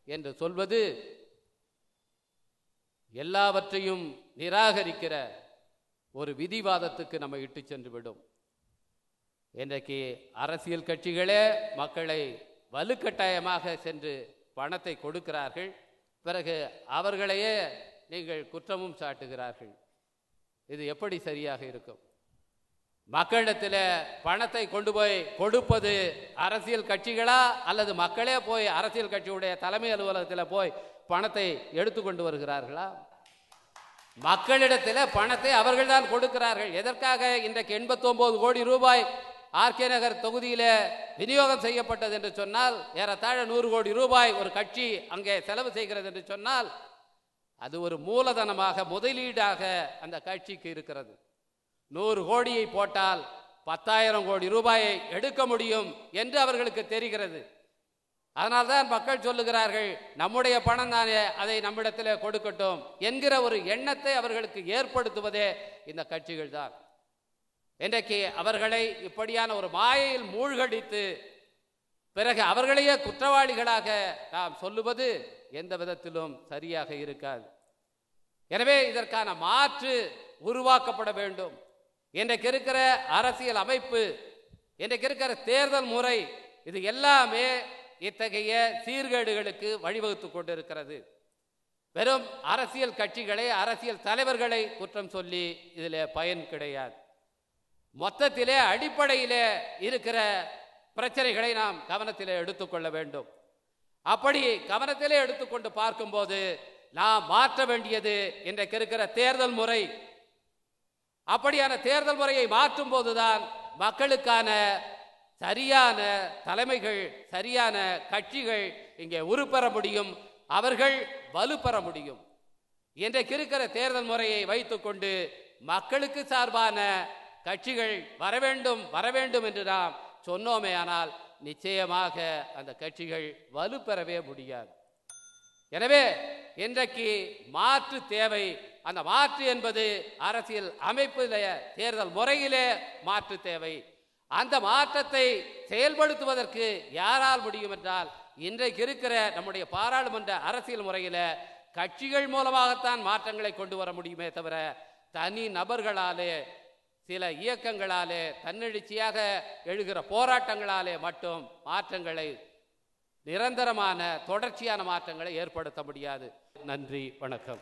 என்று சொல்வது எல்லாவற்றையும் நிராகரிக்கிற ஒரு விதிவாதத்துக்கு நம்ம இட்டு சென்று விடும். இன்றைக்கு அரசியல் கட்சிகளே மக்களை வலுக்கட்டாயமாக சென்று பணத்தை கொடுக்கிறார்கள். பிறகு அவர்களையே நீங்கள் குற்றமும் சாட்டுகிறார்கள். இது எப்படி சரியாக இருக்கும்? மக்களிடத்தில் பணத்தை கொண்டு போய் கொடுப்பது அரசியல் கட்சிகளா, அல்லது மக்களே போய் அரசியல் கட்சியுடைய தலைமை அலுவலகத்தில் போய் பணத்தை எடுத்து கொண்டு வருகிறார்களா? மக்களிடத்தில் பணத்தை அவர்கள் தான் கொடுக்கிறார்கள். எதற்காக இன்றைக்கு 89 கோடி ரூபாய் ஆர்கே நகர் தொகுதியில் விநியோகம் செய்யப்பட்டது என்று சொன்னால், ஏறத்தாழ 100 கோடி ரூபாய் ஒரு கட்சி அங்கே செலவு செய்கிறது என்று சொன்னால், அது ஒரு மூலதனமாக முதலீடாக அந்த கட்சிக்கு இருக்கிறது. 100 கோடியை போட்டால் 10,000 கோடி ரூபாயை எடுக்க முடியும் என்று அவர்களுக்கு தெரிகிறது. அதனால்தான் மக்கள் சொல்லுகிறார்கள், நம்முடைய பணம் தானே, அதை நம்மிடத்தில் கொடுக்கட்டும் என்கிற ஒரு எண்ணத்தை அவர்களுக்கு ஏற்படுத்துவதே இந்த கட்சிகள் தான். இன்றைக்கு அவர்களை இப்படியான ஒரு மாயையில் மூழ்கடித்து பிறகு அவர்களையே குற்றவாளிகளாக நாம் சொல்லுவது எந்த விதத்திலும் சரியாக இருக்காது. எனவே இதற்கான மாற்று உருவாக்கப்பட வேண்டும். இன்றைக்கு இருக்கிற அரசியல் அமைப்பு, இன்றைக்கு இருக்கிற தேர்தல் முறை, இது எல்லாமே இத்தகைய சீர்கேடுகளுக்கு வழிவகுத்து கொண்டிருக்கிறது. வெறும் அரசியல் கட்சிகளை, அரசியல் தலைவர்களை குற்றம் சொல்லி இதில் பயன் கிடையாது. மொத்தத்திலே அடிப்படையிலே இருக்கிற பிரச்சனைகளை நாம் கவனத்திலே எடுத்துக்கொள்ள வேண்டும். அப்படி கவனத்திலே எடுத்துக்கொண்டு பார்க்கும்போது நாம் மாற்ற வேண்டியது இன்றைக்கு இருக்கிற தேர்தல் முறை. அப்படியான தேர்தல் முறையை மாற்றும் போதுதான் மக்களுக்கான சரியான தலைமைகள், சரியான கட்சிகள் இங்கே உருப்பெற முடியும், அவர்கள் வலுப்பெற முடியும். இன்றைக்கு இருக்கிற தேர்தல் முறையை வைத்துக்கொண்டு மக்களுக்கு சார்பான கட்சிகள் வர வேண்டும் என்று நாம் சொன்னோமே, ஆனால் நிச்சயமாக அந்த கட்சிகள் வலுப்பெறவே முடியாது. எனவே இன்றைக்கு மாற்று தேவை. அந்த மாற்று என்பது அரசியல் அமைப்பிலே, தேர்தல் முறையிலே மாற்று தேவை. அந்த மாற்றத்தை செயல்படுத்துவதற்கு யாரால் முடியும் என்றால், இன்றைக்கு இருக்கிற நம்முடைய பாராளுமன்ற அரசியல் முறையில கட்சிகள் மூலமாகத்தான் மாற்றங்களை கொண்டு வர முடியுமே தவிர, தனி நபர்களாலே, சில இயக்கங்களாலே, தன்னெழுச்சியாக எழுகிற போராட்டங்களாலே மட்டும் மாற்றங்களை, நிரந்தரமான தொடர்ச்சியான மாற்றங்களை ஏற்படுத்த முடியாது. நன்றி, வணக்கம்.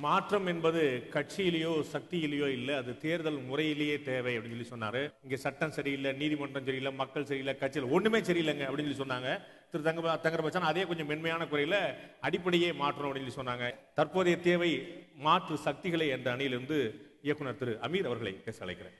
மாற்றம் என்பது கட்சியிலேயோ சக்தியிலேயோ இல்லை, அது தேர்தல் முறையிலேயே தேவை அப்படின்னு சொல்லி சொன்னாரு. இங்க சட்டம் சரியில்லை, நீதிமன்றம் சரியில்லை, மக்கள் சரியில்லை, கட்சியில் ஒண்ணுமே சரியில்லைங்க அப்படின்னு சொல்லி சொன்னாங்க. திரு தங்கர்பச்சான் அதே கொஞ்சம் மென்மையான குறையில அடிப்படையே மாற்றணும் அப்படின்னு சொல்லி சொன்னாங்க. தற்போதைய தேவை மாற்று சக்திகளை என்ற அணியிலிருந்து இயக்குனர் திரு அமீர் அவர்களை பேச அழைக்கிறேன்.